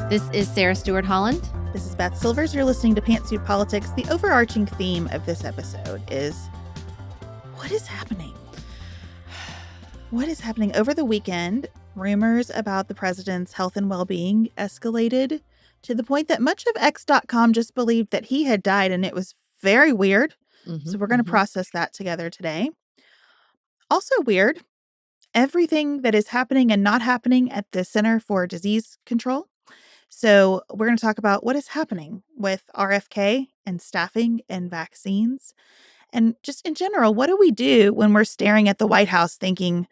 This is Sarah Stewart Holland. This is Beth Silvers. You're listening to Pantsuit Politics. The overarching theme of this episode is, what is happening? What is happening? Over the weekend, rumors about the president's health and well-being escalated to the point that much of X.com just believed that he had died, and it was very weird. So we're going to process that together today. Also weird, everything that is happening and not happening at the Center for Disease Control. So we're going to talk about what is happening with RFK and staffing and vaccines. And just in general, what do we do when we're staring at the White House thinking,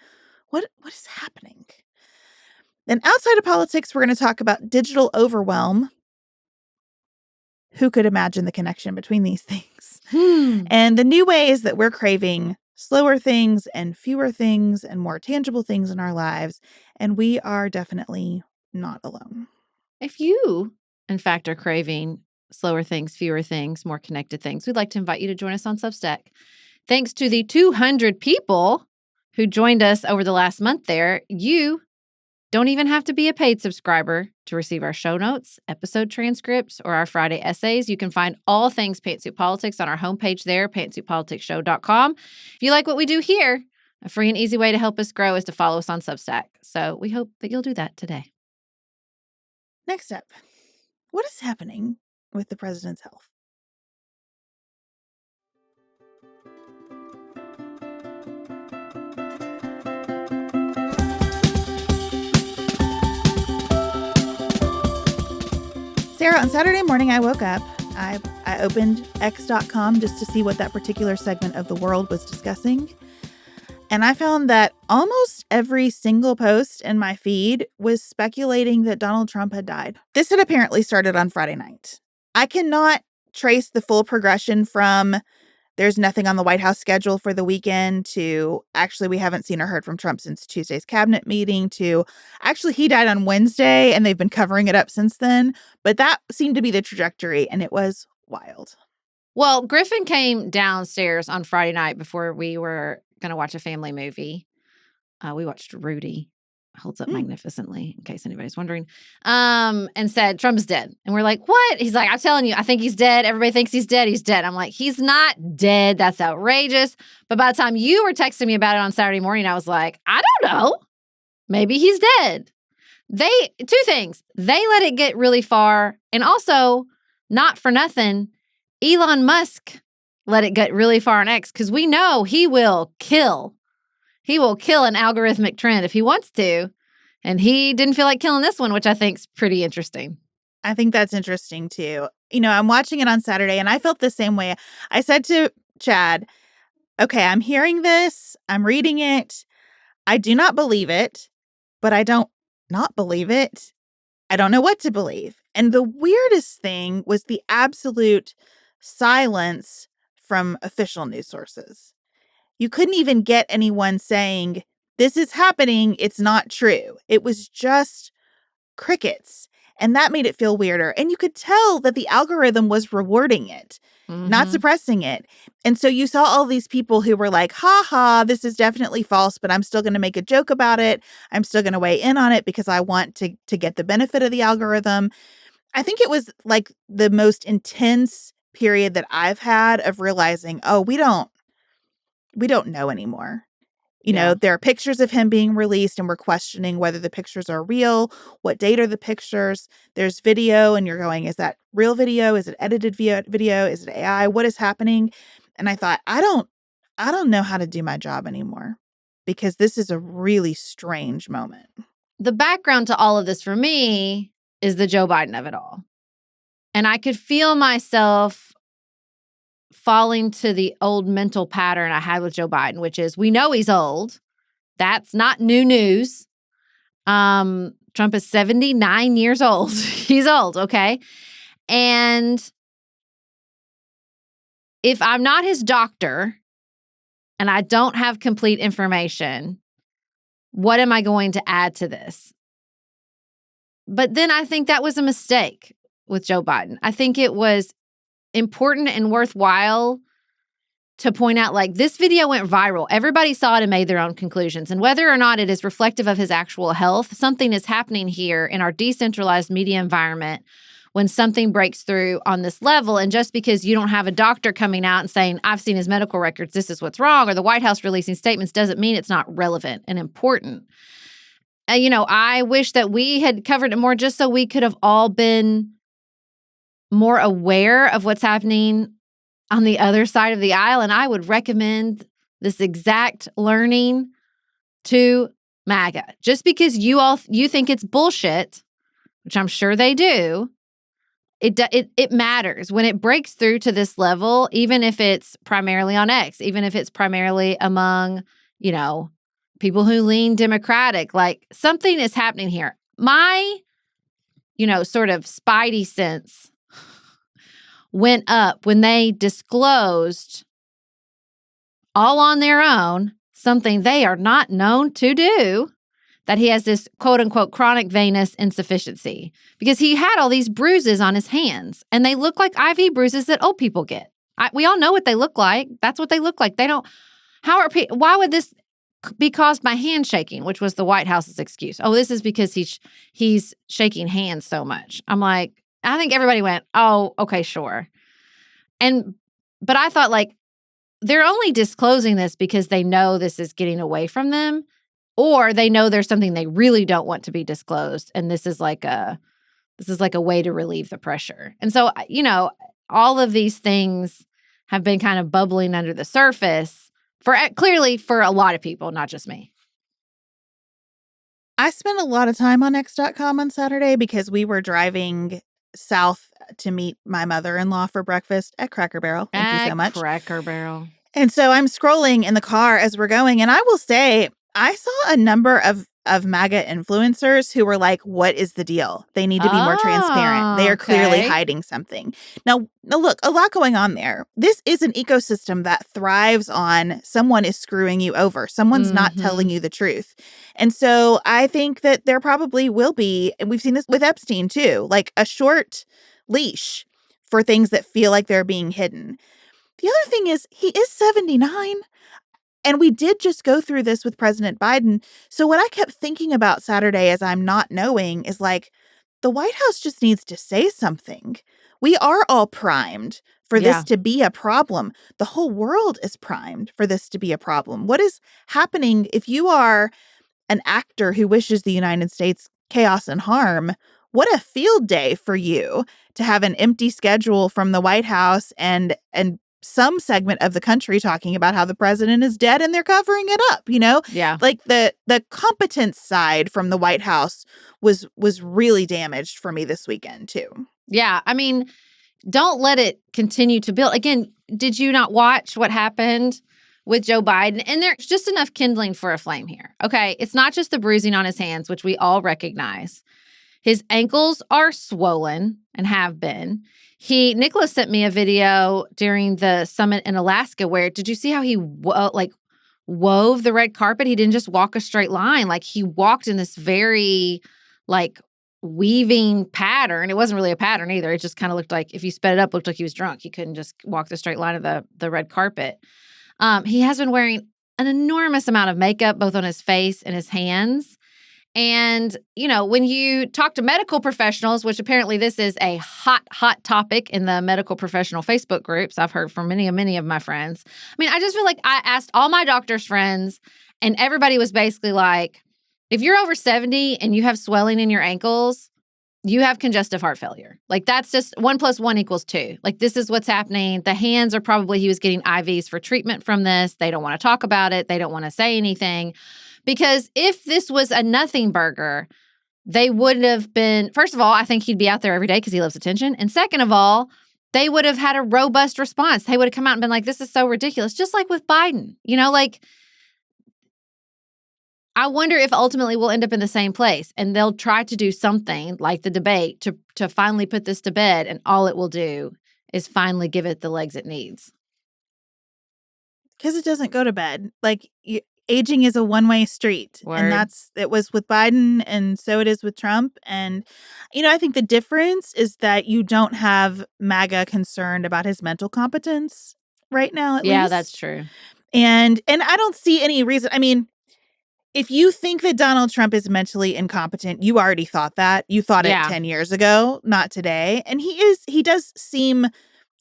what is happening? Then outside of politics, we're going to talk about digital overwhelm. Who could imagine the connection between these things? And the new ways that we're craving slower things and fewer things and more tangible things in our lives. And we are definitely not alone. If you, in fact, are craving slower things, fewer things, more connected things, we'd like to invite you to join us on Substack. Thanks to the 200 people who joined us over the last month there, you don't even have to be a paid subscriber to receive our show notes, episode transcripts, or our Friday essays. You can find all things Pantsuit Politics on our homepage there, pantsuitpoliticsshow.com. If you like what we do here, a free and easy way to help us grow is to follow us on Substack. So we hope that you'll do that today. Next up, what is happening with the president's health? Sarah, on Saturday morning, I woke up. I opened X.com just to see what that particular segment of the world was discussing. And I found that almost every single post in my feed was speculating that Donald Trump had died. This had apparently started on Friday night. I cannot trace the full progression from there's nothing on the White House schedule for the weekend to actually we haven't seen or heard from Trump since Tuesday's cabinet meeting to actually he died on Wednesday and they've been covering it up since then. But that seemed to be the trajectory and it was wild. Well, Griffin came downstairs on Friday night before we were going to watch a family movie. We watched Rudy. Holds up magnificently, in case anybody's wondering, and said, Trump's dead. And we're like, what? He's like, I'm telling you, I think he's dead. Everybody thinks he's dead. He's dead. I'm like, he's not dead. That's outrageous. But by the time you were texting me about it on Saturday morning, I was like, I don't know. Maybe he's dead. Two things. They let it get really far. And also, not for nothing, Elon Musk let it get really far on X because we know he will kill. He will kill an algorithmic trend if he wants to. And he didn't feel like killing this one, which I think is pretty interesting. I think that's interesting, too. You know, I'm watching it on Saturday, and I felt the same way. I said to Chad, okay, I'm hearing this. I'm reading it. I do not believe it, but I don't not believe it. I don't know what to believe. And the weirdest thing was the absolute silence from official news sources. You couldn't even get anyone saying, this is happening, it's not true. It was just crickets. And that made it feel weirder. And you could tell that the algorithm was rewarding it, not suppressing it. And so you saw all these people who were like, this is definitely false, but I'm still going to make a joke about it. I'm still going to weigh in on it because I want to get the benefit of the algorithm. I think it was like the most intense period that I've had of realizing, we don't know anymore. You know, there are pictures of him being released and we're questioning whether the pictures are real. What date are the pictures? There's video and you're going, is that real video? Is it edited video? Is it AI? What is happening? And I thought, I don't know how to do my job anymore because this is a really strange moment. The background to all of this for me is the Joe Biden of it all. And I could feel myself falling to the old mental pattern I had with Joe Biden, which is we know he's old. That's not new news. Trump is 79 years old. He's old, okay? And if I'm not his doctor and I don't have complete information, what am I going to add to this? But then I think that was a mistake with Joe Biden. I think it was important and worthwhile to point out, like, this video went viral. Everybody saw it and made their own conclusions. And whether or not it is reflective of his actual health, something is happening here in our decentralized media environment when something breaks through on this level. And just because you don't have a doctor coming out and saying, I've seen his medical records, this is what's wrong, or the White House releasing statements, doesn't mean it's not relevant and important. I wish that we had covered it more just so we could have all been more aware of what's happening on the other side of the aisle. And I would recommend this exact learning to MAGA. Just because you think it's bullshit, which I'm sure they do, it matters. When it breaks through to this level, even if it's primarily on X, even if it's primarily among, people who lean Democratic, like, something is happening here. My, sort of spidey sense went up when they disclosed all on their own something they are not known to do, that he has this quote unquote chronic venous insufficiency, because he had all these bruises on his hands and they look like IV bruises that old people get. We all know what they look like. That's what they look like. Why would this be caused by hand shaking, which was the White House's excuse? Oh, this is because he's shaking hands so much. I'm like, I think everybody went, oh, okay, sure. But I thought, like, they're only disclosing this because they know this is getting away from them, or they know there's something they really don't want to be disclosed. And this is like a way to relieve the pressure. And so, all of these things have been kind of bubbling under the surface clearly for a lot of people, not just me. I spent a lot of time on X.com on Saturday because we were driving south to meet my mother-in-law for breakfast at Cracker Barrel. Thank you so much. Cracker Barrel. And so I'm scrolling in the car as we're going, and I will say I saw a number of MAGA influencers who were like, what is the deal? They need to be more transparent. They are clearly hiding something. Now, look, a lot going on there. This is an ecosystem that thrives on someone is screwing you over. Someone's not telling you the truth. And so I think that there probably will be, and we've seen this with Epstein too, like a short leash for things that feel like they're being hidden. The other thing is he is 79. And we did just go through this with President Biden. So what I kept thinking about Saturday as I'm not knowing is, like, the White House just needs to say something. We are all primed for this to be a problem. The whole world is primed for this to be a problem. What is happening if you are an actor who wishes the United States chaos and harm? What a field day for you to have an empty schedule from the White House and some segment of the country talking about how the president is dead and they're covering it up, Yeah. Like the competence side from the White House was really damaged for me this weekend too. Yeah. I mean, don't let it continue to build. Again, did you not watch what happened with Joe Biden? And there's just enough kindling for a flame here. Okay. It's not just the bruising on his hands, which we all recognize. His ankles are swollen and have been. Nicholas sent me a video during the summit in Alaska where, did you see how he wove the red carpet? He didn't just walk a straight line. Like, he walked in this very, like, weaving pattern. It wasn't really a pattern either. It just kind of looked like, if you sped it up, looked like he was drunk. He couldn't just walk the straight line of the red carpet. He has been wearing an enormous amount of makeup, both on his face and his hands. And, when you talk to medical professionals, which apparently this is a hot topic in the medical professional Facebook groups, I've heard from many of my friends. I mean, I just feel like I asked all my doctor's friends, and everybody was basically like, if you're over 70 and you have swelling in your ankles, you have congestive heart failure. Like, that's just 1 + 1 = 2. Like, this is what's happening. The hands are probably, he was getting IVs for treatment from this. They don't want to talk about it. They don't want to say anything. Because if this was a nothing burger, they would have been, first of all, I think he'd be out there every day because he loves attention. And second of all, they would have had a robust response. They would have come out and been like, this is so ridiculous. Just like with Biden, I wonder if ultimately we'll end up in the same place and they'll try to do something like the debate to finally put this to bed. And all it will do is finally give it the legs it needs. Because it doesn't go to bed. Like, aging is a one-way street. Word. And it was with Biden, and so it is with Trump. And, I think the difference is that you don't have MAGA concerned about his mental competence right now, at least. Yeah, that's true. And I don't see any reason. I mean, if you think that Donald Trump is mentally incompetent, you already thought that. You thought it 10 years ago, not today. And he does seem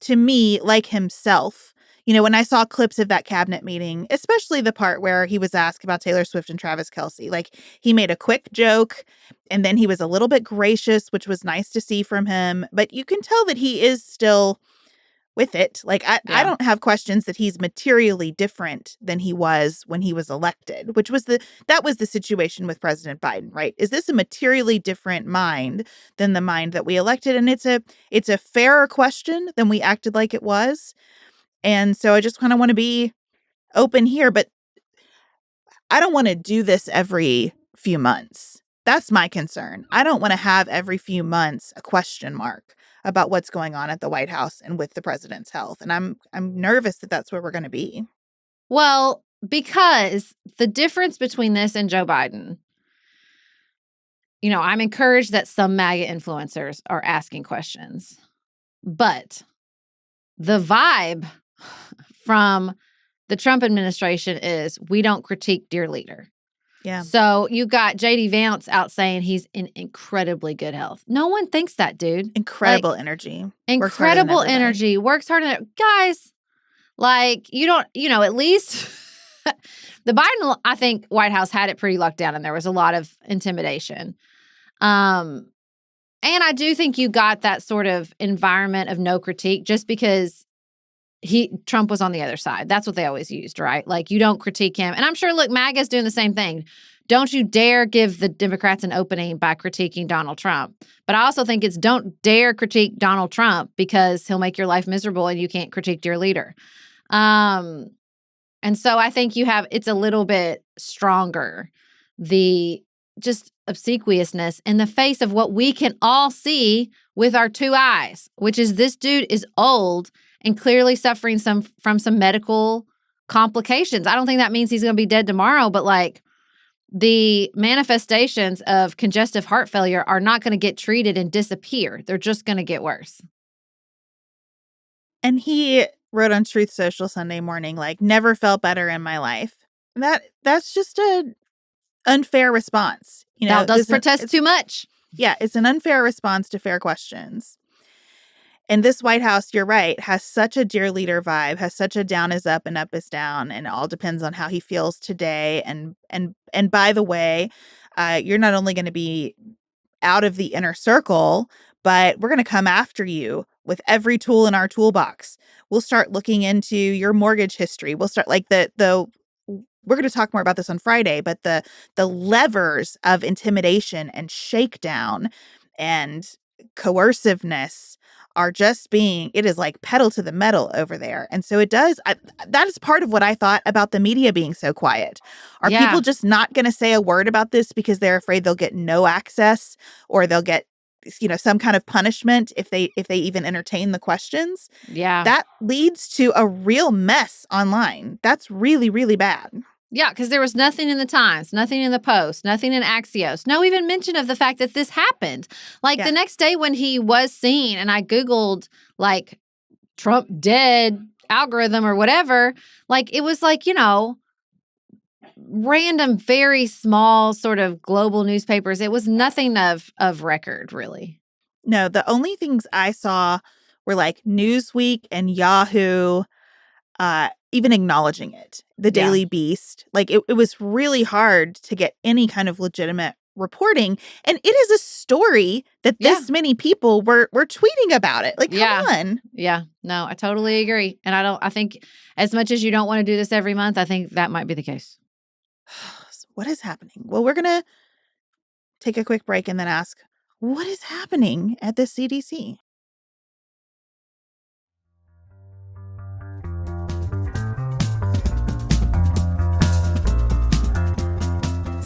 to me like himself. You know, when I saw clips of that cabinet meeting, especially the part where he was asked about Taylor Swift and Travis Kelce, like he made a quick joke and then he was a little bit gracious, which was nice to see from him. But you can tell that he is still with it. Like, I don't have questions that he's materially different than he was when he was elected, which was that was the situation with President Biden, right? Is this a materially different mind than the mind that we elected? And it's a fairer question than we acted like it was. And so I just kind of want to be open here, but I don't want to do this every few months. That's my concern. I don't want to have every few months a question mark about what's going on at the White House and with the president's health. And I'm nervous that that's where we're going to be. Well, because the difference between this and Joe Biden, you know, I'm encouraged that some MAGA influencers are asking questions, but the vibe from the Trump administration is we don't critique dear leader. Yeah. So you got J.D. Vance out saying he's in incredibly good health. No one thinks that, dude. Incredible energy. Incredible energy. Works harder. Guys, like, you don't, you know, at least the Biden, I think, White House had it pretty locked down and there was a lot of intimidation. And I do think you got that sort of environment of no critique just because Trump was on the other side. That's what they always used, right? Like, you don't critique him. And I'm sure, look, MAGA's doing the same thing. Don't you dare give the Democrats an opening by critiquing Donald Trump. But I also think it's don't dare critique Donald Trump because he'll make your life miserable and you can't critique your leader. And so I think it's a little bit stronger, the just obsequiousness in the face of what we can all see with our two eyes, which is this dude is old and clearly suffering from some medical complications. I don't think that means he's going to be dead tomorrow, but like the manifestations of congestive heart failure are not going to get treated and disappear. They're just going to get worse. And he wrote on Truth Social Sunday morning, like, never felt better in my life. That's just an unfair response. You know, that does protest too much. Yeah, it's an unfair response to fair questions. And this White House, you're right, has such a dear leader vibe, has such a down is up and up is down, and it all depends on how he feels today. And by the way, you're not only going to be out of the inner circle, but we're going to come after you with every tool in our toolbox. We'll start looking into your mortgage history. We'll start like we're going to talk more about this on Friday, but the levers of intimidation and shakedown and coerciveness are just it is like pedal to the metal over there. And so that is part of what I thought about the media being so quiet. Are people just not going to say a word about this because they're afraid they'll get no access or they'll get, you know, some kind of punishment if they even entertain the questions? Yeah. That leads to a real mess online. That's really, really bad. Yeah, because there was nothing in the Times, nothing in the Post, nothing in Axios, no even mention of the fact that this happened. Like the next day when he was seen, and I Googled like Trump dead algorithm or whatever, like it was like, you know, random, very small sort of global newspapers. It was nothing of record, really. No, the only things I saw were like Newsweek and Yahoo, even acknowledging it, the Daily Beast. Like it was really hard to get any kind of legitimate reporting. And it is a story that this many people were tweeting about it. Like, come on. Yeah, no, I totally agree. And I think as much as you don't want to do this every month, I think that might be the case. What is happening? Well, we're going to take a quick break and then ask, what is happening at the CDC?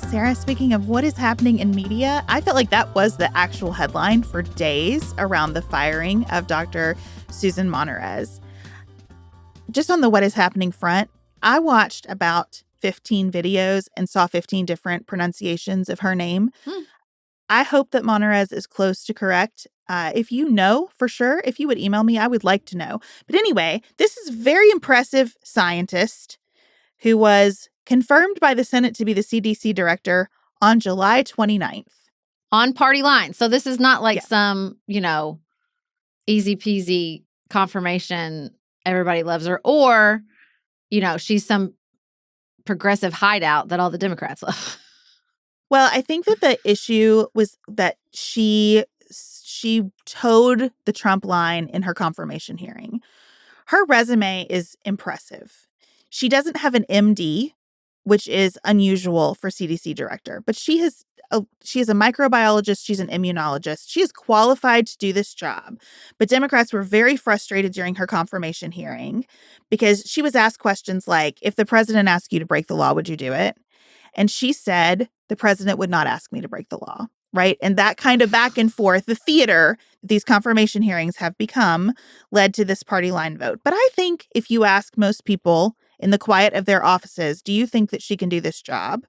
Sarah, speaking of what is happening in media, I felt like that was the actual headline for days around the firing of Dr. Susan Monarez. Just on the what is happening front, I watched about 15 videos and saw 15 different pronunciations of her name. I hope that Monarez is close to correct. If you know for sure, if you would email me, I would like to know. But anyway, this is a very impressive scientist who was confirmed by the Senate to be the CDC director on July 29th. On party line. So this is not like Yeah. some, easy peasy confirmation. Everybody loves her. Or, she's some progressive hideout that all the Democrats love. Well, I think that the issue was that she towed the Trump line in her confirmation hearing. Her resume is impressive. She doesn't have an MD, which is unusual for CDC director, but she is a microbiologist. She's an immunologist. She is qualified to do this job. But Democrats were very frustrated during her confirmation hearing because she was asked questions like, if the president asked you to break the law, would you do it? And she said, the president would not ask me to break the law. Right. And that kind of back and forth, the theater these confirmation hearings have become led to this party line vote. But I think if you ask most people in the quiet of their offices, do you think that she can do this job?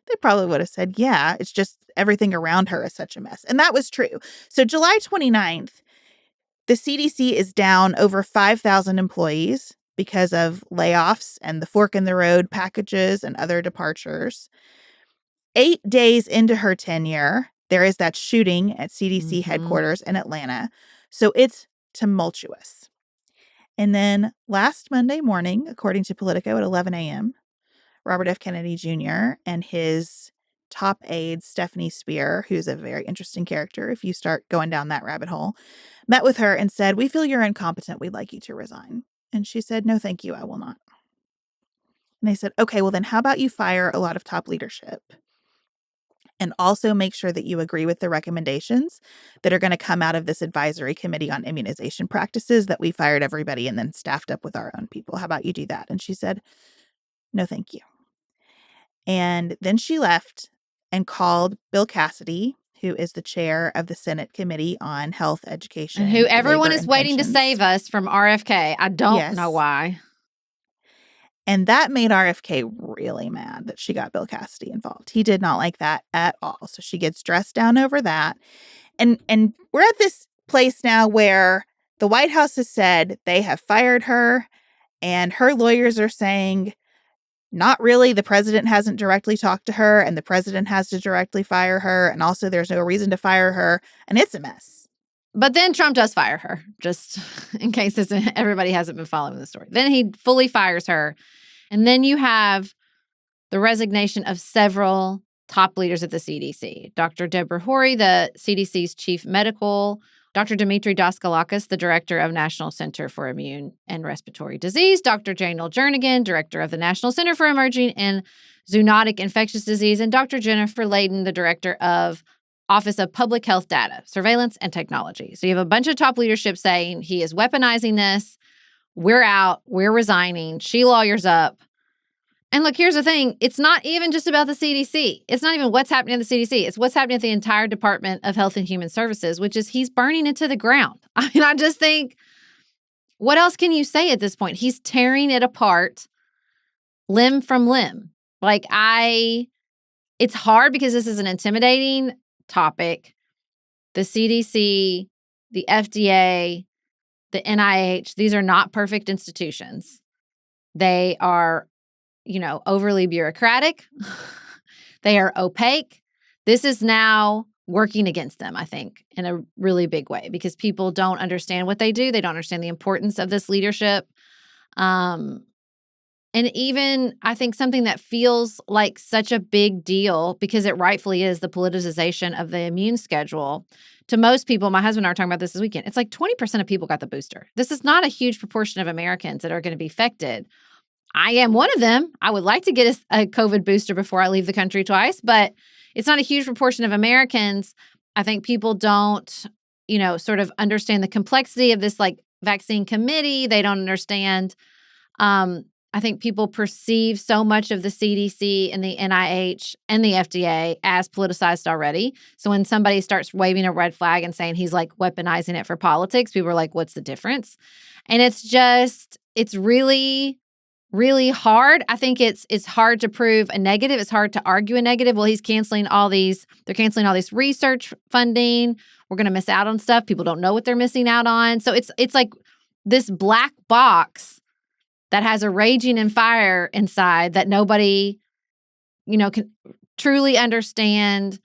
They probably would have said, yeah, it's just everything around her is such a mess. And that was true. So July 29th, the CDC is down over 5,000 employees because of layoffs and the fork in the road packages and other departures. 8 days into her tenure, there is that shooting at CDC headquarters in Atlanta. So it's tumultuous. And then last Monday morning, according to Politico at 11 a.m., Robert F. Kennedy Jr. and his top aide, Stephanie Spear, who's a very interesting character if you start going down that rabbit hole, met with her and said, "We feel you're incompetent. We'd like you to resign." And she said, "No, thank you. I will not." And they said, "Okay, well then how about you fire a lot of top leadership? And also make sure that you agree with the recommendations that are going to come out of this advisory committee on immunization practices that we fired everybody and then staffed up with our own people. How about you do that?" And she said, "No, thank you." And then she left and called Bill Cassidy, who is the chair of the Senate Committee on Health, Education, and who everyone Labor, is and waiting to Pensions. save us from RFK. I don't know Yes. why. And that made RFK really mad that she got Bill Cassidy involved. He did not like that at all. So she gets dressed down over that. And we're at this place now where the White House has said they have fired her, and her lawyers are saying, not really. The president hasn't directly talked to her, and the president has to directly fire her. And also there's no reason to fire her. And it's a mess. But then Trump does fire her, just in case everybody hasn't been following the story. Then he fully fires her. And then you have the resignation of several top leaders at the CDC. Dr. Deborah Horry, the CDC's chief medical, Dr. Dimitri Daskalakis, the director of National Center for Immune and Respiratory Disease, Dr. Janel Jernigan, director of the National Center for Emerging and Zoonotic Infectious Disease, and Dr. Jennifer Layden, the director of Office of Public Health Data, Surveillance, and Technology. So you have a bunch of top leadership saying he is weaponizing this. We're out. We're resigning. She lawyers up. And look, here's the thing. It's not even just about the CDC. It's not even what's happening at the CDC. It's what's happening at the entire Department of Health and Human Services, which is he's burning it to the ground. I mean, I just think, what else can you say at this point? He's tearing it apart limb from limb. It's hard because this is an intimidating topic. The CDC, the FDA, the NIH, these are not perfect institutions. They are, overly bureaucratic. They are opaque. This is now working against them, I think, in a really big way because people don't understand what they do. They don't understand the importance of this leadership. And even, I think, something that feels like such a big deal because it rightfully is the politicization of the immune schedule. To most people, my husband and I were talking about this weekend, it's like 20% of people got the booster. This is not a huge proportion of Americans that are going to be affected. I am one of them. I would like to get a COVID booster before I leave the country twice, but it's not a huge proportion of Americans. I think people don't, sort of understand the complexity of this vaccine committee. They don't understand. I think people perceive so much of the CDC and the NIH and the FDA as politicized already. So when somebody starts waving a red flag and saying he's weaponizing it for politics, people are like, what's the difference? And it's really really hard. I think it's hard to prove a negative. It's hard to argue a negative. Well, they're canceling all this research funding. We're going to miss out on stuff. People don't know what they're missing out on. So it's like this black box that has a raging fire inside that nobody, can truly understand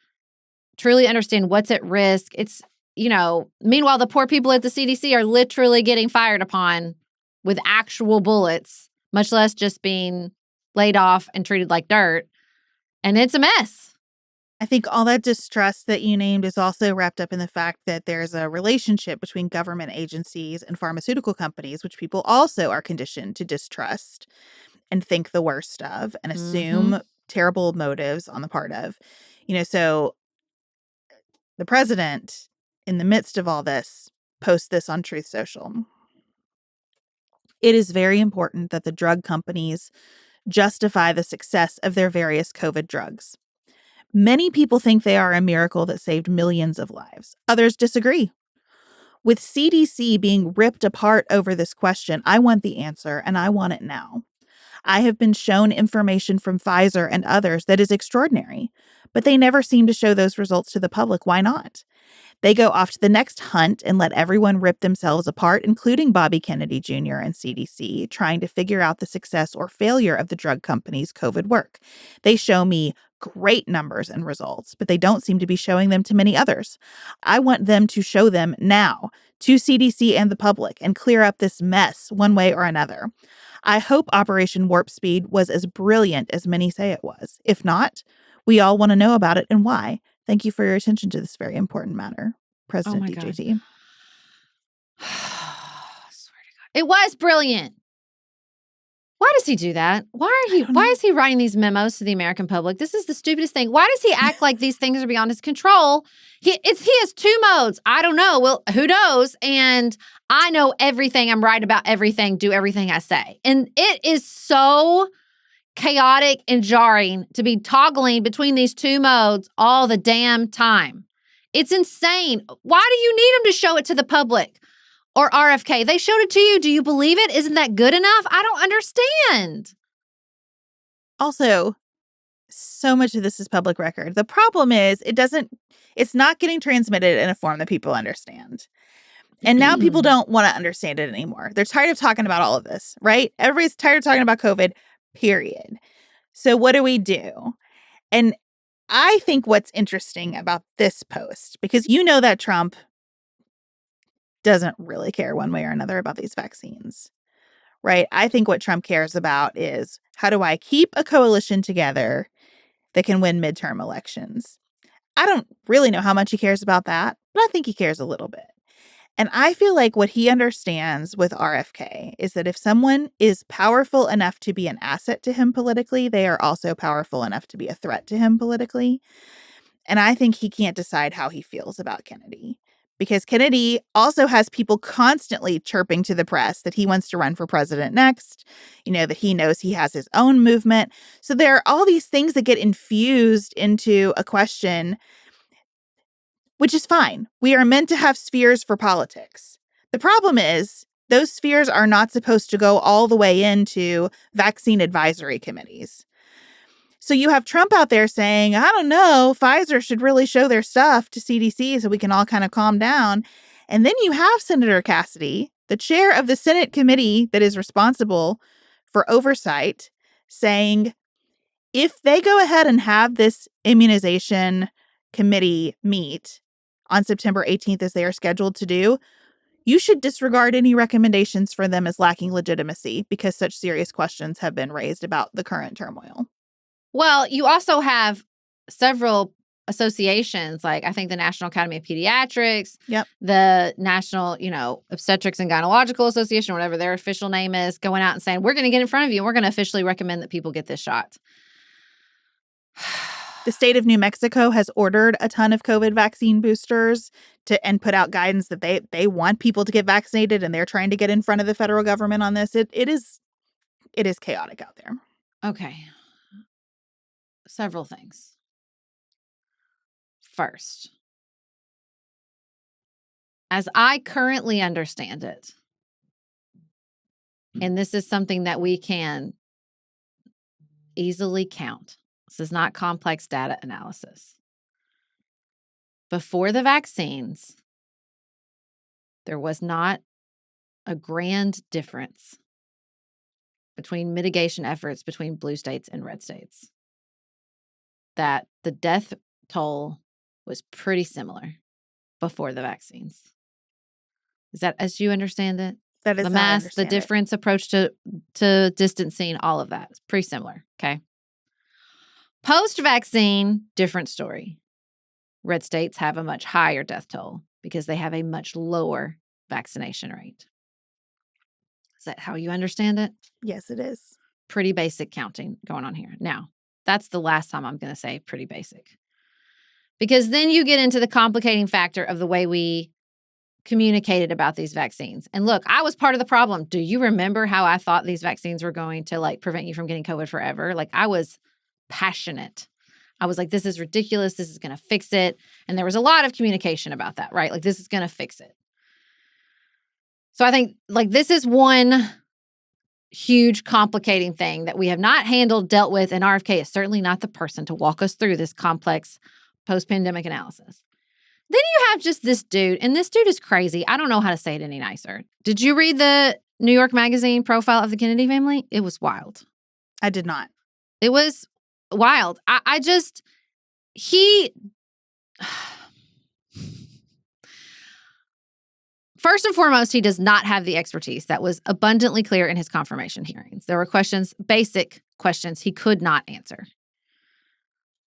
what's at risk. It's, meanwhile, the poor people at the CDC are literally getting fired upon with actual bullets, much less just being laid off and treated like dirt. And it's a mess. I think all that distrust that you named is also wrapped up in the fact that there's a relationship between government agencies and pharmaceutical companies, which people also are conditioned to distrust and think the worst of and assume terrible motives on the part of. So the president, in the midst of all this, posts this on Truth Social. It is very important that the drug companies justify the success of their various COVID drugs. Many people think they are a miracle that saved millions of lives. Others disagree. With CDC being ripped apart over this question, I want the answer, and I want it now. I have been shown information from Pfizer and others that is extraordinary, but they never seem to show those results to the public. Why not? They go off to the next hunt and let everyone rip themselves apart, including Bobby Kennedy Jr. and CDC, trying to figure out the success or failure of the drug company's COVID work. They show me great numbers and results, but they don't seem to be showing them to many others. I want them to show them now to CDC and the public and clear up this mess one way or another. I hope Operation Warp Speed was as brilliant as many say it was. If not, we all want to know about it and why. Thank you for your attention to this very important matter, President DJT. Swear to God. It was brilliant. Why does he do that? Why is he writing these memos to the American public? This is the stupidest thing. Why does he act like these things are beyond his control? He has two modes. I don't know. Well, who knows? And I know everything. I'm right about everything. Do everything I say. And it is so chaotic and jarring to be toggling between these two modes all the damn time. It's insane. Why do you need him to show it to the public? Or RFK, they showed it to you. Do you believe it? Isn't that good enough? I don't understand. Also, so much of this is public record. The problem is it's not getting transmitted in a form that people understand. And now people don't want to understand it anymore. They're tired of talking about all of this, right? Everybody's tired of talking about COVID, period. So what do? And I think what's interesting about this post, because that Trump doesn't really care one way or another about these vaccines, right? I think what Trump cares about is, how do I keep a coalition together that can win midterm elections? I don't really know how much he cares about that, but I think he cares a little bit. And I feel like what he understands with RFK is that if someone is powerful enough to be an asset to him politically, they are also powerful enough to be a threat to him politically. And I think he can't decide how he feels about Kennedy, because Kennedy also has people constantly chirping to the press that he wants to run for president next, that he knows he has his own movement. So there are all these things that get infused into a question, which is fine. We are meant to have spheres for politics. The problem is those spheres are not supposed to go all the way into vaccine advisory committees. So you have Trump out there saying, I don't know, Pfizer should really show their stuff to CDC so we can all kind of calm down. And then you have Senator Cassidy, the chair of the Senate committee that is responsible for oversight, saying, if they go ahead and have this immunization committee meet on September 18th, as they are scheduled to do, you should disregard any recommendations for them as lacking legitimacy, because such serious questions have been raised about the current turmoil. Well, you also have several associations, like I think the National Academy of Pediatrics, the National, Obstetrics and Gynecological Association, or whatever their official name is, going out and saying, we're going to get in front of you and we're going to officially recommend that people get this shot. The state of New Mexico has ordered a ton of COVID vaccine boosters and put out guidance that they want people to get vaccinated, and they're trying to get in front of the federal government on this. It is chaotic out there. Okay. Several things. First, as I currently understand it, And this is something that we can easily count. This is not complex data analysis. Before the vaccines, there was not a grand difference between mitigation efforts between blue states and red states. That the death toll was pretty similar before the vaccines. Is that as you understand it? That is the how I mask, the understand it. difference approach to distancing, all of that. It's pretty similar. Okay. Post-vaccine, different story. Red states have a much higher death toll because they have a much lower vaccination rate. Is that how you understand it? Yes, it is. Pretty basic counting going on here. Now, that's the last time I'm going to say pretty basic. Because then you get into the complicating factor of the way we communicated about these vaccines. And look, I was part of the problem. Do you remember how I thought these vaccines were going to like prevent you from getting COVID forever? Like I was passionate. I was like, this is ridiculous. This is going to fix it. And there was a lot of communication about that, right? Like this is going to fix it. So I think like this is one huge complicating thing that we have not handled, dealt with, and RFK is certainly not the person to walk us through this complex post-pandemic analysis. Then you have just this dude, and this dude is crazy. I don't know how to say it any nicer. Did you read the New York Magazine profile of the Kennedy family? It was wild. I did not. It was wild. First and foremost, he does not have the expertise. That was abundantly clear in his confirmation hearings. There were questions, basic questions he could not answer.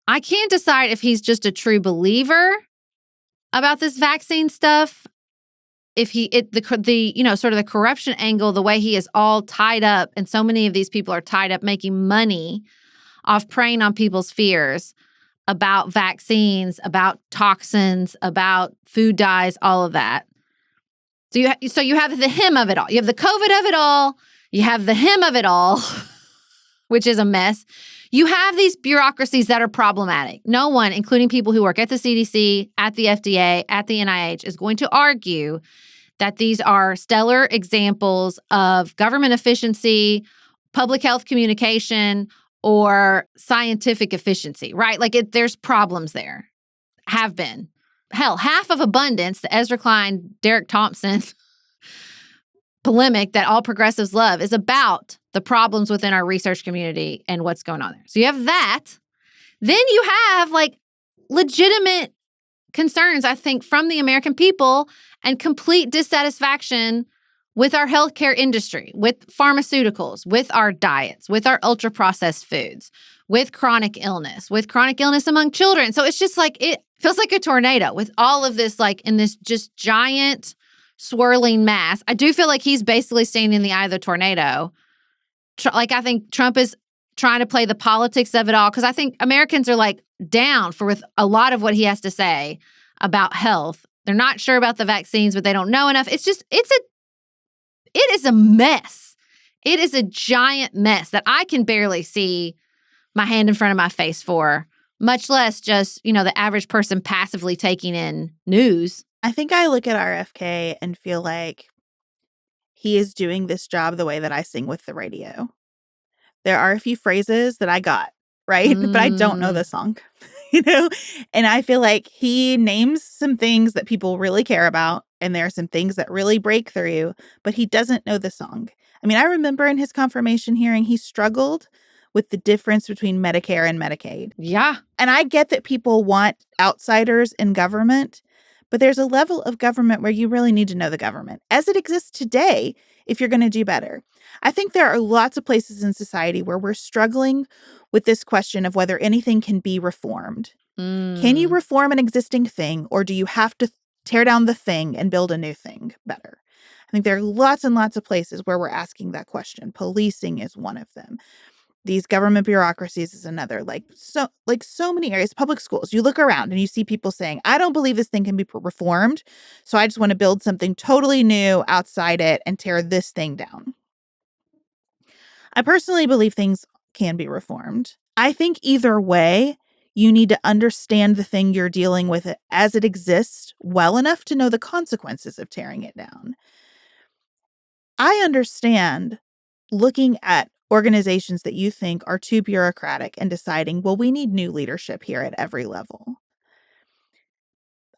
I can't decide if he's just a true believer about this vaccine stuff, if sort of the corruption angle, the way he is all tied up, and so many of these people are tied up making money off preying on people's fears about vaccines, about toxins, about food dyes, all of that. So you have the him of it all. You have the COVID of it all. You have the him of it all, which is a mess. You have these bureaucracies that are problematic. No one, including people who work at the CDC, at the FDA, at the NIH, is going to argue that these are stellar examples of government efficiency, public health communication, or scientific efficiency, right? Like there's problems there. Have been. Hell, half of Abundance, the Ezra Klein, Derek Thompson polemic that all progressives love, is about the problems within our research community and what's going on there. So you have that. Then you have like legitimate concerns, I think, from the American people and complete dissatisfaction with our healthcare industry, with pharmaceuticals, with our diets, with our ultra-processed foods, with chronic illness among children. So it's just like, it feels like a tornado with all of this, like in this just giant swirling mass. I do feel like he's basically standing in the eye of the tornado. Like I think Trump is trying to play the politics of it all, because I think Americans are like down for with a lot of what he has to say about health. They're not sure about the vaccines, but they don't know enough. It is a mess. It is a giant mess that I can barely see my hand in front of my face for, much less just, the average person passively taking in news. I think I look at RFK and feel like he is doing this job the way that I sing with the radio. There are a few phrases that I got, right? But I don't know the song, And I feel like he names some things that people really care about, and there are some things that really break through, but he doesn't know the song. I mean, I remember in his confirmation hearing, he struggled with the difference between Medicare and Medicaid. Yeah. And I get that people want outsiders in government, but there's a level of government where you really need to know the government as it exists today if you're going to do better. I think there are lots of places in society where we're struggling with this question of whether anything can be reformed. Can you reform an existing thing, or do you have to tear down the thing and build a new thing better? I think there are lots and lots of places where we're asking that question. Policing is one of them. These government bureaucracies is another. So many areas. Public schools. You look around and you see people saying, I don't believe this thing can be reformed, so I just want to build something totally new outside it and tear this thing down. I personally believe things can be reformed. I think either way, you need to understand the thing you're dealing with it as it exists well enough to know the consequences of tearing it down. I understand looking at organizations that you think are too bureaucratic and deciding, well, we need new leadership here at every level.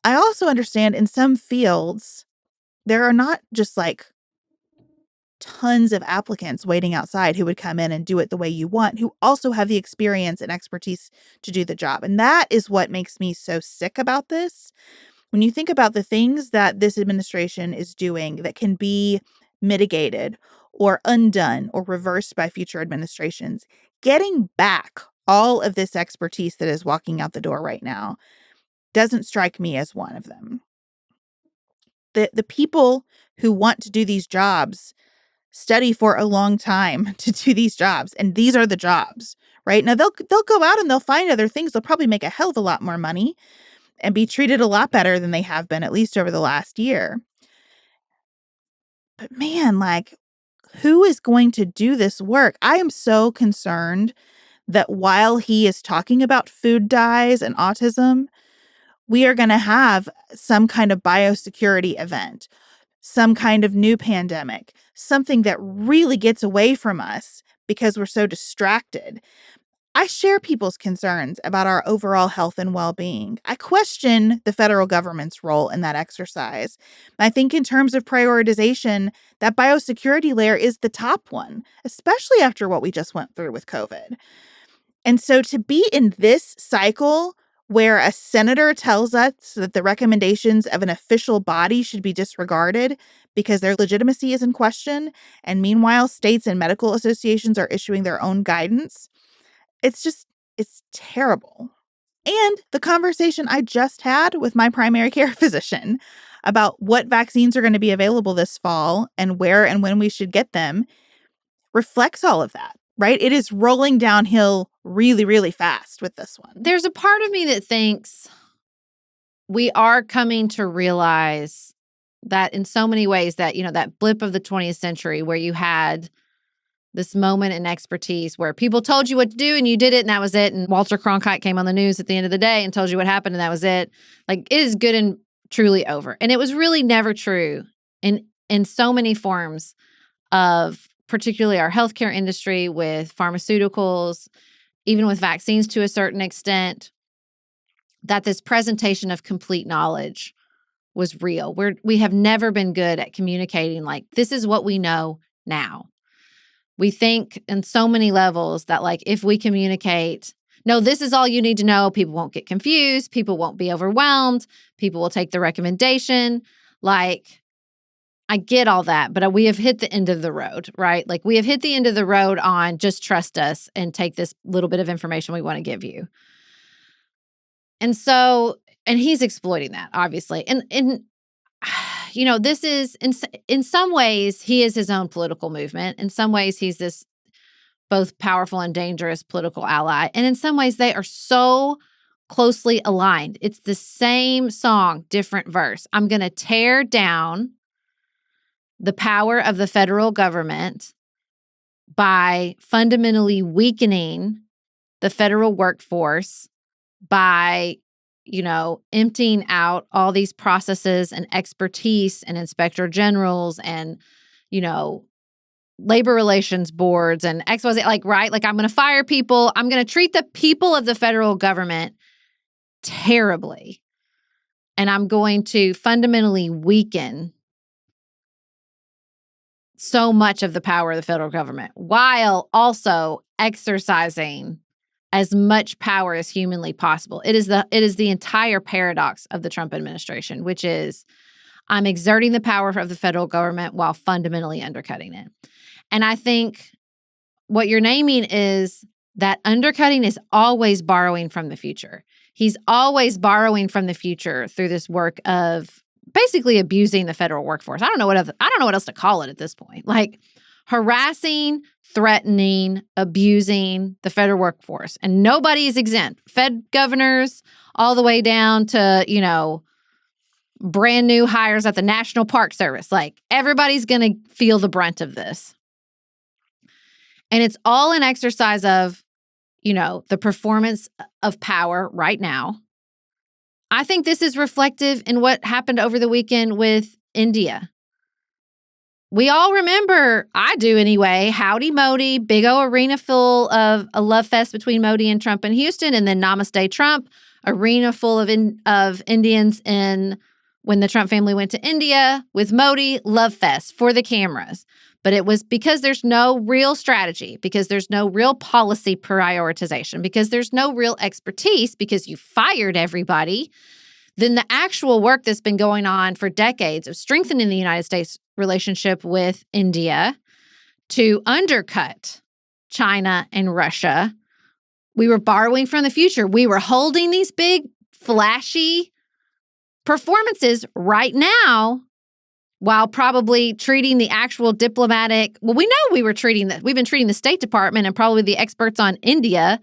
I also understand in some fields, there are not just like tons of applicants waiting outside who would come in and do it the way you want, who also have the experience and expertise to do the job. And that is what makes me so sick about this. When you think about the things that this administration is doing that can be mitigated or undone or reversed by future administrations, getting back all of this expertise that is walking out the door right now doesn't strike me as one of them. The people who want to do these jobs study for a long time to do these jobs, and these are the jobs, right? Now they'll go out and they'll find other things. They'll probably make a hell of a lot more money and be treated a lot better than they have been, at least over the last year. But man, like, who is going to do this work? I am so concerned that while he is talking about food dyes and autism, we are going to have some kind of biosecurity event, some kind of new pandemic, something that really gets away from us because we're so distracted. I share people's concerns about our overall health and well-being. I question the federal government's role in that exercise. I think in terms of prioritization, that biosecurity layer is the top one, especially after what we just went through with COVID. And so to be in this cycle where a senator tells us that the recommendations of an official body should be disregarded because their legitimacy is in question, and meanwhile states and medical associations are issuing their own guidance, it's terrible. And the conversation I just had with my primary care physician about what vaccines are going to be available this fall and where and when we should get them reflects all of that, right? It is rolling downhill really, really fast with this one. There's a part of me that thinks we are coming to realize that in so many ways that, that blip of the 20th century where you had this moment in expertise where people told you what to do and you did it and that was it. And Walter Cronkite came on the news at the end of the day and told you what happened and that was it. Like, it is good and truly over. And it was really never true in so many forms of particularly our healthcare industry, with pharmaceuticals, even with vaccines to a certain extent, that this presentation of complete knowledge was real. We have never been good at communicating like, this is what we know now. We think in so many levels that, like, if we communicate, no, this is all you need to know, people won't get confused, people won't be overwhelmed, people will take the recommendation. Like, I get all that, but we have hit the end of the road, right? Like, we have hit the end of the road on just trust us and take this little bit of information we want to give you. And so, and he's exploiting that, obviously. And this is, in some ways, he is his own political movement. In some ways, he's this both powerful and dangerous political ally. And in some ways, they are so closely aligned. It's the same song, different verse. I'm going to tear down the power of the federal government by fundamentally weakening the federal workforce, by emptying out all these processes and expertise and inspector generals and, labor relations boards and XYZ, right? Like, I'm going to fire people. I'm going to treat the people of the federal government terribly. And I'm going to fundamentally weaken so much of the power of the federal government while also exercising as much power as humanly possible. It is the entire paradox of the Trump administration, which is, I'm exerting the power of the federal government while fundamentally undercutting it. And I think what you're naming is that undercutting is always borrowing from the future. He's always borrowing from the future through this work of basically abusing the federal workforce. I don't know what else to call it at this point. Like, harassing, threatening, abusing the federal workforce. And nobody is exempt. Fed governors all the way down to, brand new hires at the National Park Service. Like, everybody's going to feel the brunt of this. And it's all an exercise of, the performance of power right now. I think this is reflective in what happened over the weekend with India. we all remember, I do anyway, Howdy Modi, big old arena full of a love fest between Modi and Trump in Houston, and then Namaste Trump, arena full of Indians when the Trump family went to India with Modi, love fest for the cameras. But it was because there's no real strategy, because there's no real policy prioritization, because there's no real expertise, because you fired everybody. Then the actual work that's been going on for decades of strengthening the United States relationship with India to undercut China and Russia, we were borrowing from the future. We were holding these big, flashy performances right now while probably treating the actual diplomatic, well, we know we've been treating the State Department and probably the experts on India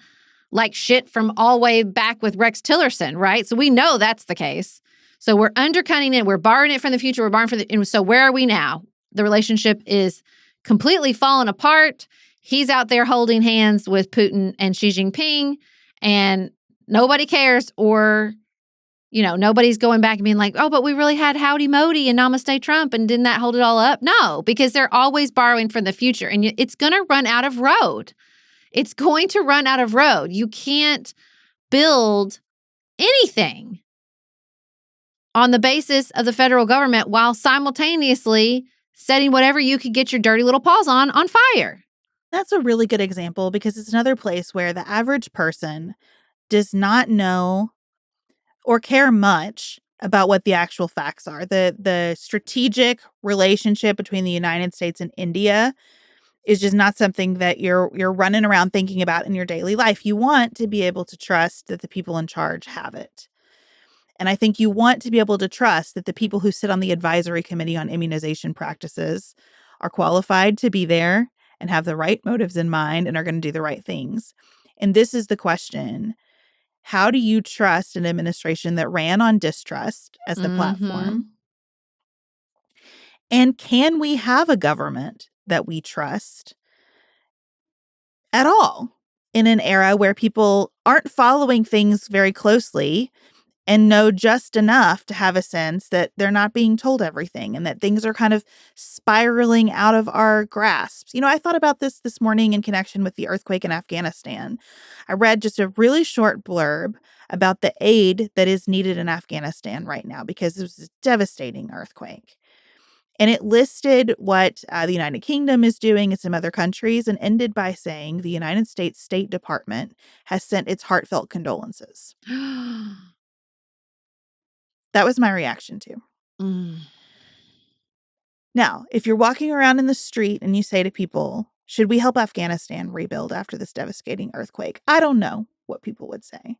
like shit from all the way back with Rex Tillerson, right? So we know that's the case. So we're undercutting it. We're borrowing it from the future. We're borrowing from and so where are we now? The relationship is completely fallen apart. He's out there holding hands with Putin and Xi Jinping, and nobody cares, or nobody's going back and being like, oh, but we really had Howdy Modi and Namaste Trump, and didn't that hold it all up? No, because they're always borrowing from the future, and it's going to run out of road. It's going to run out of road. You can't build anything on the basis of the federal government while simultaneously setting whatever you could get your dirty little paws on fire. That's a really good example, because it's another place where the average person does not know or care much about what the actual facts are. The strategic relationship between the United States and India is just not something that you're running around thinking about in your daily life. You want to be able to trust that the people in charge have it. And I think you want to be able to trust that the people who sit on the advisory committee on immunization practices are qualified to be there and have the right motives in mind and are going to do the right things. And this is the question. How do you trust an administration that ran on distrust as the platform? And can we have a government that we trust at all in an era where people aren't following things very closely and know just enough to have a sense that they're not being told everything and that things are kind of spiraling out of our grasps? I thought about this morning in connection with the earthquake in Afghanistan. I read just a really short blurb about the aid that is needed in Afghanistan right now because it was a devastating earthquake. And it listed what the United Kingdom is doing and some other countries, and ended by saying the United States State Department has sent its heartfelt condolences. That was my reaction too. Now, if you're walking around in the street and you say to people, should we help Afghanistan rebuild after this devastating earthquake? I don't know what people would say.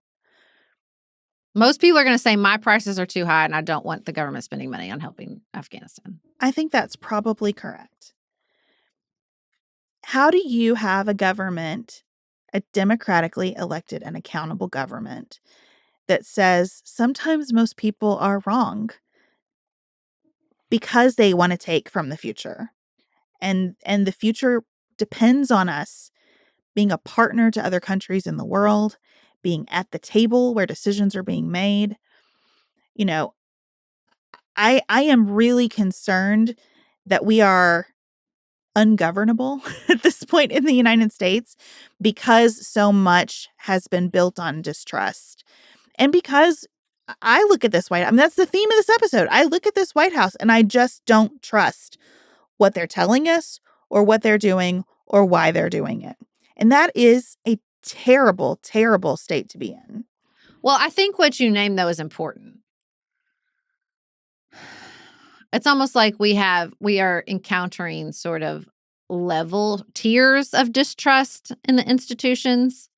Most people are going to say my prices are too high and I don't want the government spending money on helping Afghanistan. I think that's probably correct. How do you have a government, a democratically elected and accountable government, that says sometimes most people are wrong because they want to take from the future, and the future depends on us being a partner to other countries in the world, being at the table where decisions are being made? I am really concerned that we are ungovernable at this point in the United States because so much has been built on distrust. And because I look at this White House, that's the theme of this episode. I look at this White House and I just don't trust what they're telling us or what they're doing or why they're doing it. And that is a terrible, terrible state to be in. Well, I think what you named, though, is important. It's almost like we are encountering sort of level tiers of distrust in the institutions.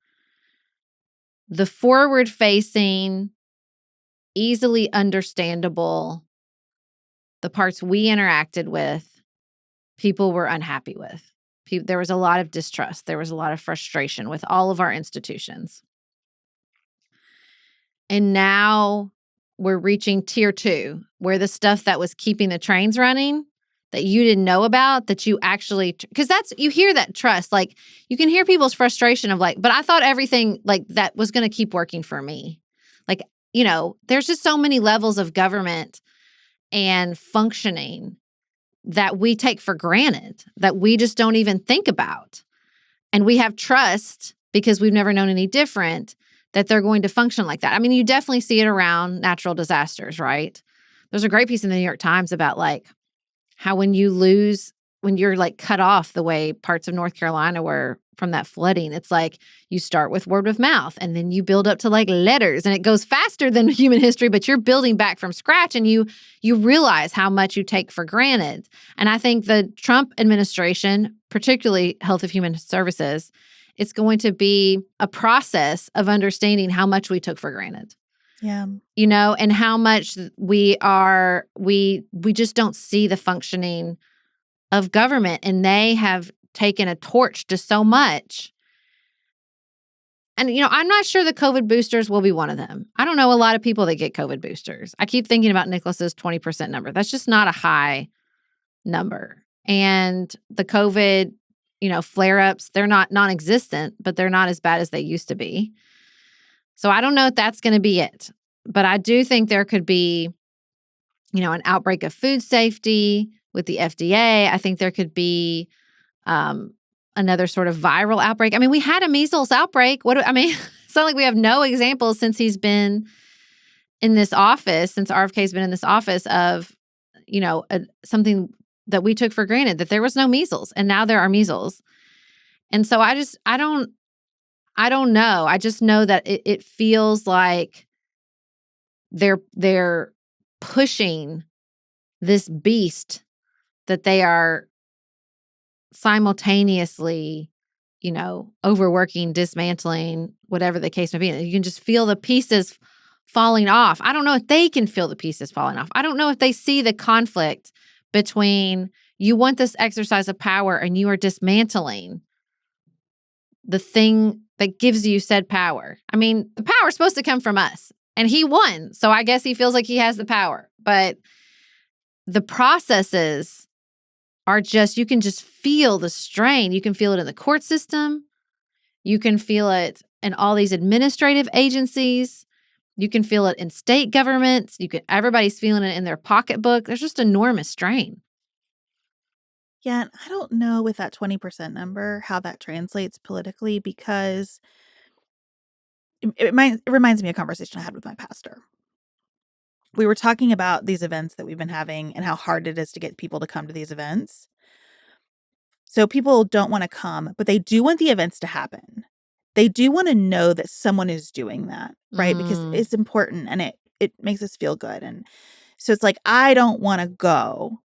The forward-facing, easily understandable, the parts we interacted with, people were unhappy with. There was a lot of distrust. There was a lot of frustration with all of our institutions. And now we're reaching tier 2, where the stuff that was keeping the trains running that you didn't know about, that you actually, because you hear that trust, like you can hear people's frustration of like, but I thought everything like that was going to keep working for me. Like, there's just so many levels of government and functioning that we take for granted, that we just don't even think about. And we have trust because we've never known any different that they're going to function like that. I mean, you definitely see it around natural disasters, right? There's a great piece in the New York Times about like how when you're like cut off the way parts of North Carolina were from that flooding, it's like you start with word of mouth and then you build up to like letters, and it goes faster than human history, but you're building back from scratch, and you realize how much you take for granted. And I think the Trump administration, particularly Health of Human Services, it's going to be a process of understanding how much we took for granted. Yeah. And how much we just don't see the functioning of government, and they have taken a torch to so much. And, I'm not sure the COVID boosters will be one of them. I don't know a lot of people that get COVID boosters. I keep thinking about Nicholas's 20% number. That's just not a high number. And the COVID, flare-ups, they're not non-existent, but they're not as bad as they used to be. So I don't know if that's going to be it. But I do think there could be, an outbreak of food safety with the FDA. I think there could be another sort of viral outbreak. I mean, we had a measles outbreak. It's not like we have no examples since he's been in this office, since RFK's been in this office of, something that we took for granted, that there was no measles, and now there are measles. And so I don't know. I just know that it feels like they're pushing this beast that they are simultaneously, overworking, dismantling, whatever the case may be. And you can just feel the pieces falling off. I don't know if they can feel the pieces falling off. I don't know if they see the conflict between you want this exercise of power and you are dismantling the thing that gives you said power. I mean, the power is supposed to come from us, and he won. So I guess he feels like he has the power. But the processes are you can just feel the strain. You can feel it in the court system. You can feel it in all these administrative agencies. You can feel it in state governments. Everybody's feeling it in their pocketbook. There's just enormous strain. Yeah, and I don't know with that 20% number how that translates politically, because it reminds me of a conversation I had with my pastor. We were talking about these events that we've been having and how hard it is to get people to come to these events. So people don't want to come, but they do want the events to happen. They do want to know that someone is doing that, right? Because it's important and it makes us feel good. And so it's like, I don't want to go,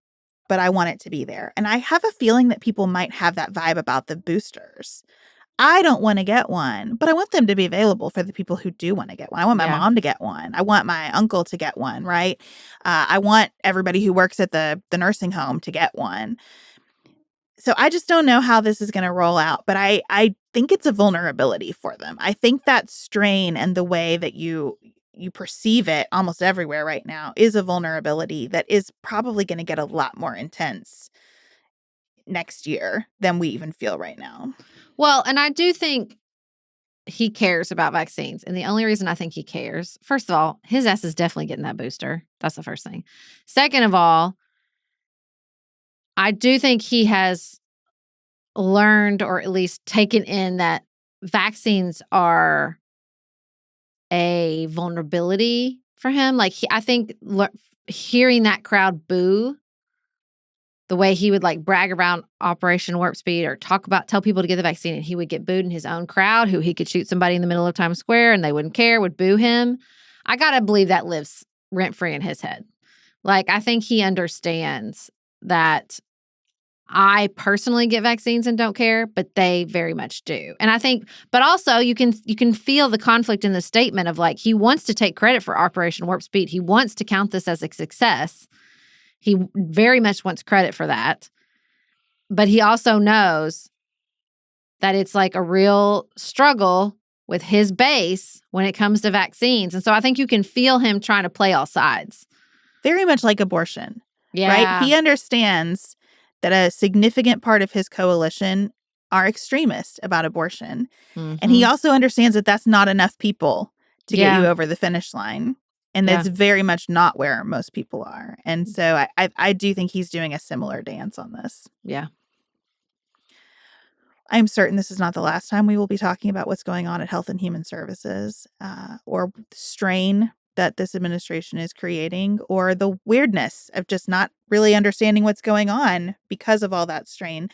but I want it to be there. And I have a feeling that people might have that vibe about the boosters. I don't want to get one, but I want them to be available for the people who do want to get one. I want my mom to get one. I want my uncle to get one, right? I want everybody who works at the nursing home to get one. So I just don't know how this is going to roll out, but I think it's a vulnerability for them. I think that strain and the way that you perceive it almost everywhere right now is a vulnerability that is probably going to get a lot more intense next year than we even feel right now. Well, and I do think he cares about vaccines. And the only reason I think he cares, first of all, his ass is definitely getting that booster. That's the first thing. Second of all, I do think he has learned, or at least taken in, that vaccines are a vulnerability for him. Like, I think hearing that crowd boo, the way he would like brag around Operation Warp Speed or tell people to get the vaccine, and he would get booed in his own crowd, who he could shoot somebody in the middle of Times Square and they wouldn't care, would boo him. I got to believe that lives rent-free in his head. Like, I think he understands that I personally get vaccines and don't care, but they very much do. And I think, but also you can feel the conflict in the statement of like, he wants to take credit for Operation Warp Speed. He wants to count this as a success. He very much wants credit for that. But he also knows that it's like a real struggle with his base when it comes to vaccines. And so I think you can feel him trying to play all sides. Very much like abortion. Yeah. Right? He understands that a significant part of his coalition are extremist about abortion. Mm-hmm. And he also understands that that's not enough people to get you over the finish line. And Yeah. that's very much not where most people are. And so I do think he's doing a similar dance on this. Yeah. I'm certain this is not the last time we will be talking about what's going on at Health and Human Services, or the strain that this administration is creating, or the weirdness of just not really understanding what's going on because of all that strain.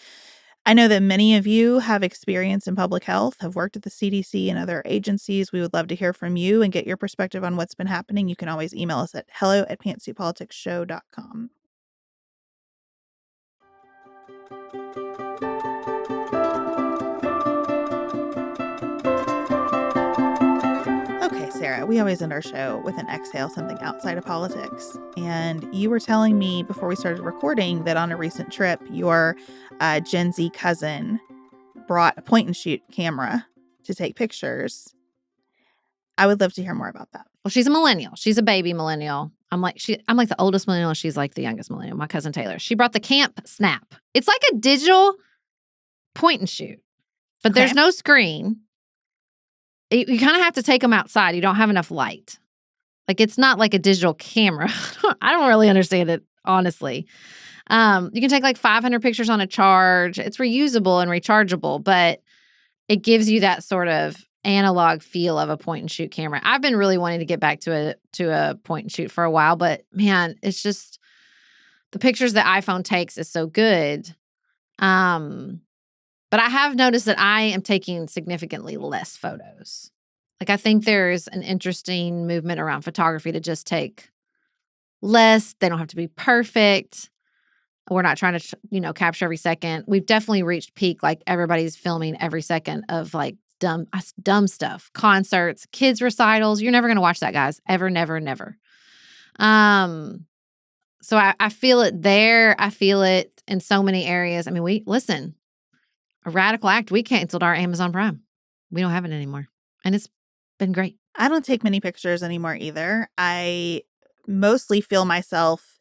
I know that many of you have experience in public health, have worked at the CDC and other agencies. We would love to hear from you and get your perspective on what's been happening. You can always email us at hello@pantsuitpoliticsshow.com. Okay, Sarah, we always end our show with an exhale, something outside of politics. And you were telling me before we started recording that on a recent trip, your Gen Z cousin brought a point and shoot camera to take pictures. I would love to hear more about that. Well, she's a millennial. She's a baby millennial. I'm like the oldest millennial. She's like the youngest millennial. My cousin Taylor. She brought the Camp Snap. It's like a digital point and shoot, but there's no screen. You kind of have to take them outside. You don't have enough light. Like, it's not like a digital camera. I don't really understand it, honestly. You can take like 500 pictures on a charge. It's reusable and rechargeable, but it gives you that sort of analog feel of a point and shoot camera. I've been really wanting to get back to a point and shoot for a while, but man, it's just the pictures that iPhone takes is so good. But I have noticed that I am taking significantly less photos. Like, I think there's an interesting movement around photography to just take less. They don't have to be perfect. We're not trying to, capture every second. We've definitely reached peak. Like, everybody's filming every second of like dumb stuff, concerts, kids recitals. You're never going to watch that, guys. Ever, never, never. So I feel it there. I feel it in so many areas. I mean, a radical act. We canceled our Amazon Prime. We don't have it anymore. And it's been great. I don't take many pictures anymore either. I mostly feel myself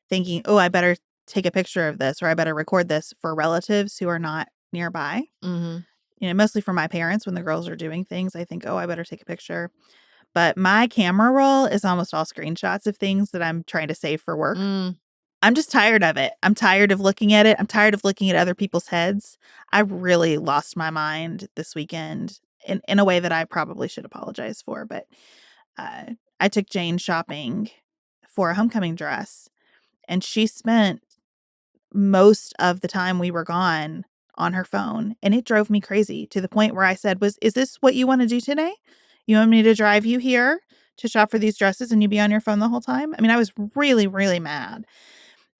thinking, oh, I better take a picture of this, or I better record this for relatives who are not nearby. Mm-hmm. Mostly for my parents when the girls are doing things. I think, oh, I better take a picture. But my camera roll is almost all screenshots of things that I'm trying to save for work. I'm just tired of it. I'm tired of looking at it. I'm tired of looking at other people's heads. I really lost my mind this weekend in a way that I probably should apologize for. But I took Jane shopping for a homecoming dress, and she spent most of the time we were gone on her phone. And it drove me crazy to the point where I said, is this what you want to do today? You want me to drive you here to shop for these dresses and you be on your phone the whole time? I mean, I was really, really mad.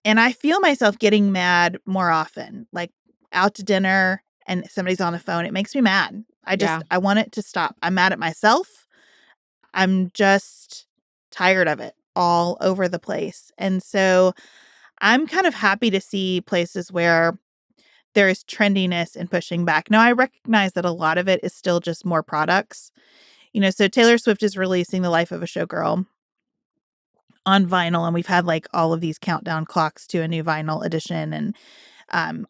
And I feel myself getting mad more often, like out to dinner and somebody's on the phone. It makes me mad. I want it to stop. I'm mad at myself. I'm just tired of it all over the place. And so I'm kind of happy to see places where there is trendiness and pushing back. Now, I recognize that a lot of it is still just more products. So Taylor Swift is releasing The Life of a Showgirl on vinyl, and we've had like all of these countdown clocks to a new vinyl edition, and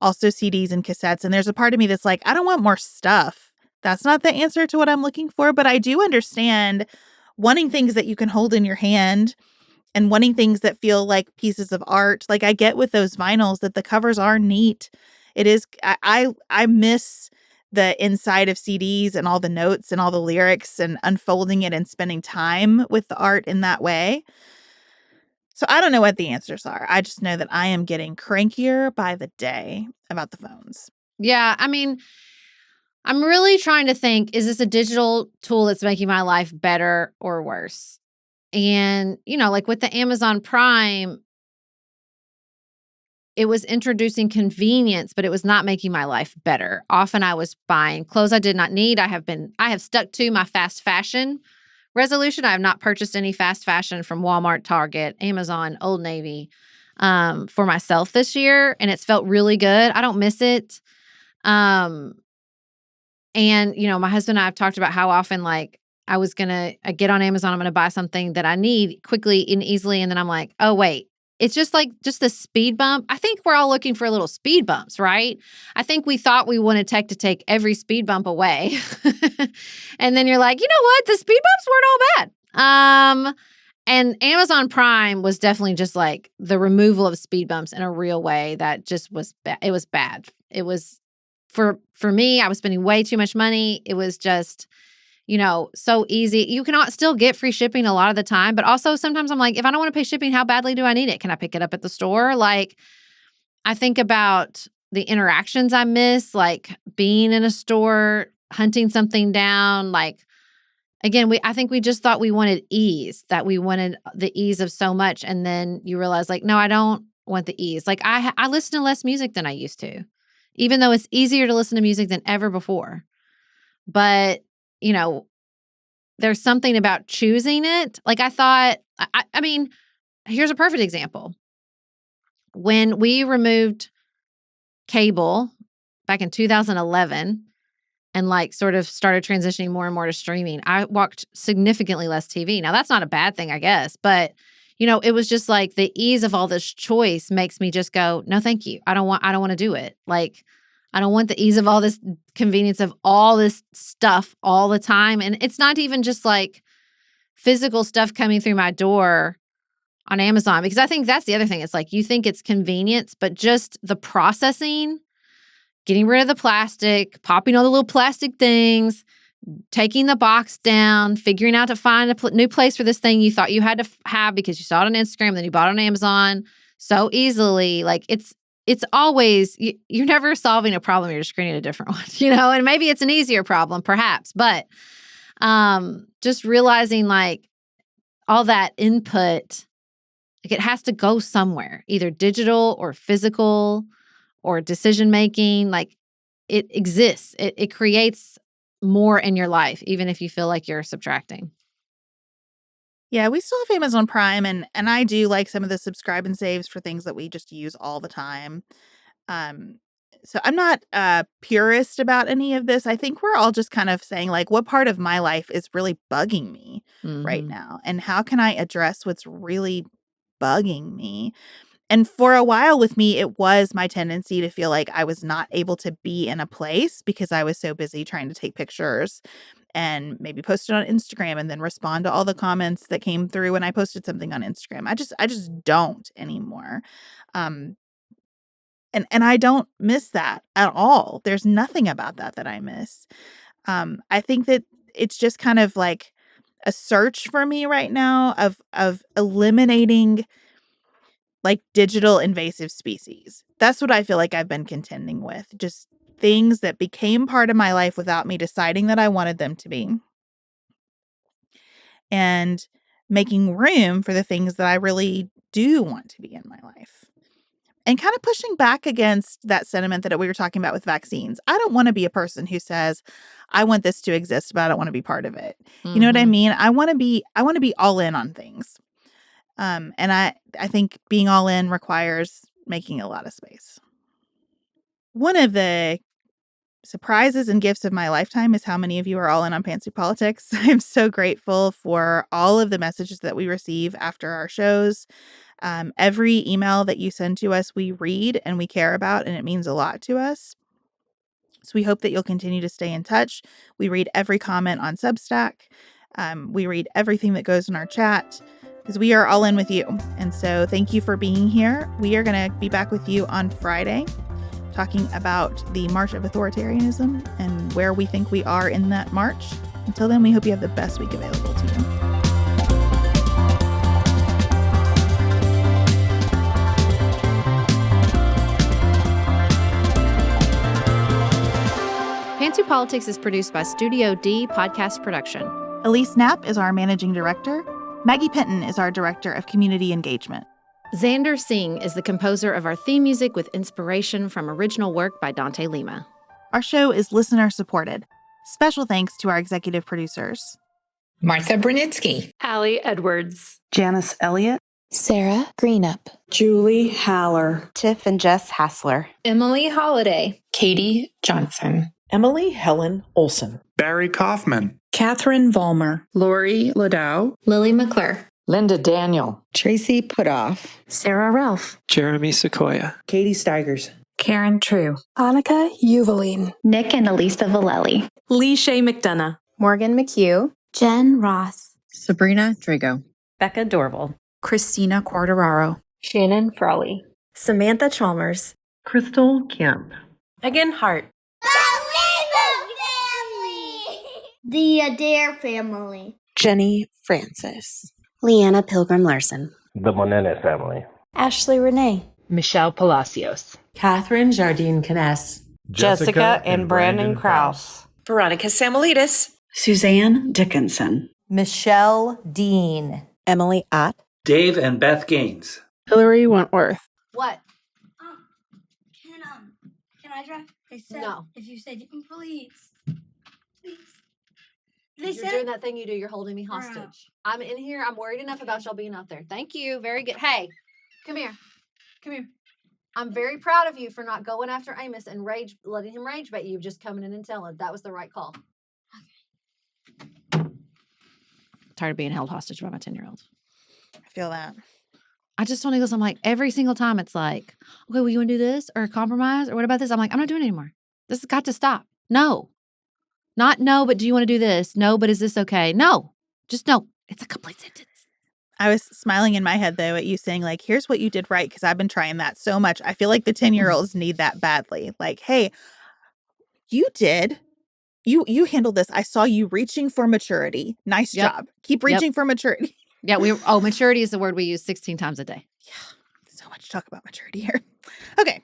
also CDs and cassettes. And there's a part of me that's like, I don't want more stuff. That's not the answer to what I'm looking for, but I do understand wanting things that you can hold in your hand and wanting things that feel like pieces of art. Like, I get with those vinyls that the covers are neat. It is, I miss the inside of CDs and all the notes and all the lyrics and unfolding it and spending time with the art in that way. So I don't know what the answers are. I just know that I am getting crankier by the day about the phones. Yeah. I mean, I'm really trying to think, is this a digital tool that's making my life better or worse? And, like with the Amazon Prime, it was introducing convenience, but it was not making my life better. Often I was buying clothes I did not need. I have stuck to my fast fashion resolution. I have not purchased any fast fashion from Walmart, Target, Amazon, Old Navy for myself this year. And it's felt really good. I don't miss it. And, my husband and I have talked about how often, like, I was going to get on Amazon, I'm going to buy something that I need quickly and easily. And then I'm like, oh, wait, it's just the speed bump. I think we're all looking for little speed bumps, right? I think we thought we wanted tech to take every speed bump away. And then you're like, you know what? The speed bumps weren't all bad. And Amazon Prime was definitely just like the removal of speed bumps in a real way that just was bad. It was bad. It was for me, I was spending way too much money. It was just, so easy. You can still get free shipping a lot of the time, but also sometimes I'm like, if I don't want to pay shipping, how badly do I need it? Can I pick it up at the store? Like, I think about the interactions I miss, like being in a store, hunting something down, like, again, I think we just thought we wanted ease, that we wanted the ease of so much. And then you realize, like, no, I don't want the ease. Like, I listen to less music than I used to, even though it's easier to listen to music than ever before. But, there's something about choosing it. Like, I thought, I mean, here's a perfect example. When we removed cable back in 2011, and like sort of started transitioning more and more to streaming, I watched significantly less TV. Now, that's not a bad thing, I guess, but it was just like the ease of all this choice makes me just go, no, thank you. I don't want to do it. Like, I don't want the ease of all this convenience of all this stuff all the time. And it's not even just like physical stuff coming through my door on Amazon, because I think that's the other thing. It's like, you think it's convenience, but just the processing, getting rid of the plastic, popping all the little plastic things, taking the box down, figuring out to find a new place for this thing you thought you had to have because you saw it on Instagram, then you bought it on Amazon so easily. Like, it's always, you're never solving a problem, you're just creating a different one, and maybe it's an easier problem, perhaps. But just realizing, like, all that input, like, it has to go somewhere, either digital or physical or decision-making. Like, it exists. It creates more in your life, even if you feel like you're subtracting. Yeah, we still have Amazon Prime, and I do like some of the subscribe and saves for things that we just use all the time. So I'm not a purist about any of this. I think we're all just kind of saying, like, what part of my life is really bugging me right now? And how can I address what's really bugging me? And for a while with me, it was my tendency to feel like I was not able to be in a place because I was so busy trying to take pictures and maybe post it on Instagram and then respond to all the comments that came through when I posted something on Instagram. I just don't anymore. And I don't miss that at all. There's nothing about that I miss. I think that it's just kind of like a search for me right now of eliminating like digital invasive species. That's what I feel like I've been contending with. Just things that became part of my life without me deciding that I wanted them to be. And making room for the things that I really do want to be in my life. And kind of pushing back against that sentiment that we were talking about with vaccines. I don't want to be a person who says, I want this to exist, but I don't want to be part of it. You know what I mean? I want to be all in on things. And I think being all in requires making a lot of space. One of the surprises and gifts of my lifetime is how many of you are all in on Pantsuit Politics. I'm so grateful for all of the messages that we receive after our shows. Every email that you send to us, we read and we care about, and it means a lot to us. So we hope that you'll continue to stay in touch. We read every comment on Substack. We read everything that goes in our chat because we are all in with you. And so thank you for being here. We are going to be back with you on Friday talking about the March of Authoritarianism and where we think we are in that march. Until then, we hope you have the best week available to you. Pantsuit Politics is produced by Studio D Podcast Production. Elise Knapp is our managing director. Maggie Penton is our director of community engagement. Xander Singh is the composer of our theme music with inspiration from original work by Dante Lima. Our show is listener supported. Special thanks to our executive producers: Martha Brunitsky, Allie Edwards, Janice Elliott, Sarah Greenup, Julie Haller, Tiff and Jess Hassler, Emily Holiday, Katie Johnson, Emily Helen Olson, Barry Kaufman, Catherine Vollmer, Lori Ladow, Lily McClure, Linda Daniel, Tracy Putoff, Sarah Ralph, Jeremy Sequoia, Katie Steigers, Karen True, Annika Uvaline, Nick and Elisa Valelli, Lee Shea McDonough, Morgan McHugh, Jen Ross, Sabrina Drago. Becca Dorval, Christina Quartararo, Shannon Frawley, Samantha Chalmers, Crystal Kemp, Megan Hart, the Adair family, Jenny Francis, Leanna Pilgrim Larson, the Monarez family, Ashley Renee, Michelle Palacios, Catherine Jardine Caness, Jessica and Brandon Krause, Veronica Samuelidis, Suzanne Dickinson, Michelle Dean, Emily Ott, Dave and Beth Gaines, Hillary Wentworth. What? Can I drive? They said no. If you said, please. You're doing that thing you do. You're holding me hostage. I'm in here. I'm worried enough about y'all being out there. Thank you. Very good. Hey, come here. Come here. I'm very proud of you for not going after Amos and letting him rage bait you. Just coming in and telling. That was the right call. Okay. Tired of being held hostage by my 10-year-old. I feel that. I just told Nicholas, I'm like, every single time it's like, okay, well, you want to do this or compromise or what about this? I'm like, I'm not doing it anymore. This has got to stop. No. Not no, but do you want to do this? No, but is this okay? No. Just no. It's a complete sentence. I was smiling in my head, though, at you saying, like, here's what you did right, because I've been trying that so much. I feel like the 10-year-olds need that badly. Like, hey, you did. You handled this. I saw you reaching for maturity. Nice job. Keep reaching for maturity. Yeah, maturity is the word we use 16 times a day. Yeah. So much talk about maturity here. Okay.